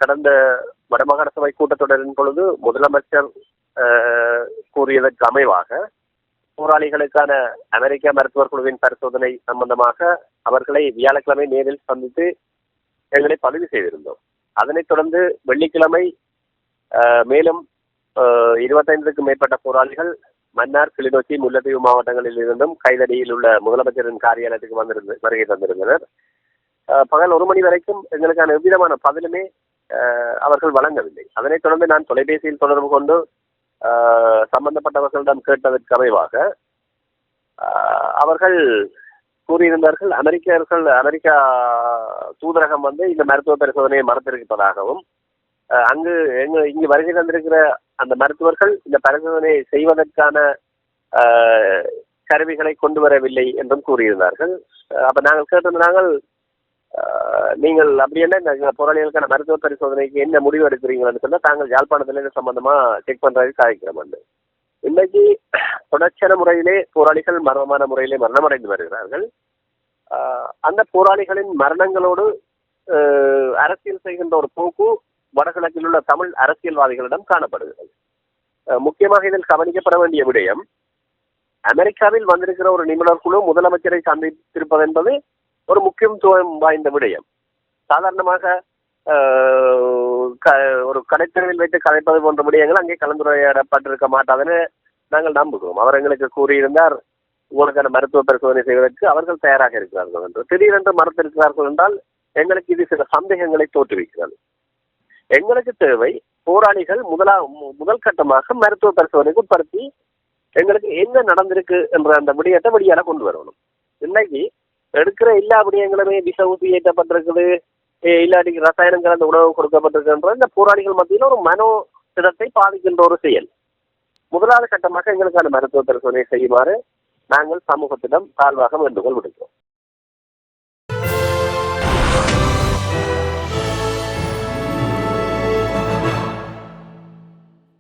கடந்த வடமாகாண சபை கூட்டத்தொடரின் பொழுது முதலமைச்சர் கூறியதற்கு அமைவாக போராளிகளுக்கான அமெரிக்க மருத்துவர் குழுவின் பரிசோதனை சம்பந்தமாக அவர்களை வியாழக்கிழமை நேரில் சந்தித்து எங்களை பதிவு செய்திருந்தோம். அதனைத் தொடர்ந்து வெள்ளிக்கிழமை மேலும் 25க்கும் மேற்பட்ட போராளிகள் மன்னார், கிளிநொச்சி, முல்லைத்தீவு மாவட்டங்களில் இருந்தும் கைதடியில் உள்ள முதலமைச்சரின் காரியாலயத்துக்கு வருகை தந்திருந்தனர். பகல் 1 மணி வரைக்கும் எங்களுக்கான எவ்விதமான பதிலுமே அவர்கள் வழங்கவில்லை. அதனைத் தொடர்ந்து நான் தொலைபேசியில் தொடர்பு கொண்டு சம்பந்தப்பட்டவர்களிடம் கேட்டதற்கு அமைவாக அவர்கள் கூறியிருந்தார்கள், அமெரிக்கா தூதரகம் இந்த மருத்துவ பரிசோதனையை மறுத்திருப்பதாகவும் இங்கு வருகை தந்திருக்கிற அந்த மருத்துவர்கள் இந்த பரிசோதனையை செய்வதற்கான கருவிகளை கொண்டு வரவில்லை என்றும் கூறியிருந்தார்கள். அப்ப நாங்கள் கேட்டிருந்தாங்கள், நீங்கள் அப்படி என்ன இந்த போராளிகளுக்கான மருத்துவ பரிசோதனைக்கு என்ன முடிவு எடுக்கிறீங்கன்னு சொன்னா தாங்கள் யாழ்ப்பாணத்துல இது சம்பந்தமா செக் பண்றதுக்கு சாதிக்கிறோம். இன்னைக்கு தொடர்ச்சியான முறையிலே போராளிகள் மர்மமான முறையிலே மரணமடைந்து வருகிறார்கள். அந்த போராளிகளின் மரணங்களோடு அரசியல் செய்கின்ற ஒரு போக்கு வடகிழக்கில் உள்ள தமிழ் அரசியல்வாதிகளிடம் காணப்படுகிறது. முக்கியமாக இதில் கவனிக்கப்பட வேண்டிய விடயம், அமெரிக்காவில் வந்திருக்கிற ஒரு நிபுணர் குழு முதலமைச்சரை சந்தித்திருப்பது என்பது ஒரு முக்கியத்துவம் வாய்ந்த விடயம். சாதாரணமாக ஒரு கடைத்தெருவில் வைத்து கதைப்பது போன்ற விடயங்கள் அங்கே கலந்துரையாடப்பட்டிருக்க மாட்டாதுன்னு நாங்கள் நம்புகிறோம். அவர் எங்களுக்கு கூறியிருந்தார், உங்களுக்கான மருத்துவ பரிசோதனை செய்வதற்கு அவர்கள் தயாராக இருக்கிறார்கள் என்று. திடீரென்று மறுத்திருக்கிறார்கள் என்றால் எங்களுக்கு இது சில சந்தேகங்களை தோற்றுவிக்கிறது. எங்களுக்கு தேவை போராளிகள் முதல் கட்டமாக மருத்துவ பரிசோதனைக்கு உட்படுத்தி எங்களுக்கு என்ன நடந்திருக்கு என்ற அந்த விடயத்தை வெளியால கொண்டு வரணும். இன்னைக்கு எடுக்கிற எல்லா விடயங்களுமே விஷ ஊசி ஏற்றப்பட்டிருக்குது, இல்லாட்டி ரசாயனம் கலந்த உணவு கொடுக்கப்பட்டிருக்கின்ற இந்த போராளிகள் மத்தியில் ஒரு மனோசிதத்தை பாதிக்கின்ற ஒரு செயல். முதலாவது கட்டமாக எங்களுக்கான மருத்துவ பரிசோதனை செய்யுமாறு நாங்கள் சமூகத்திடம் தாழ்வாக வேண்டுகோள் விடுக்கிறோம்.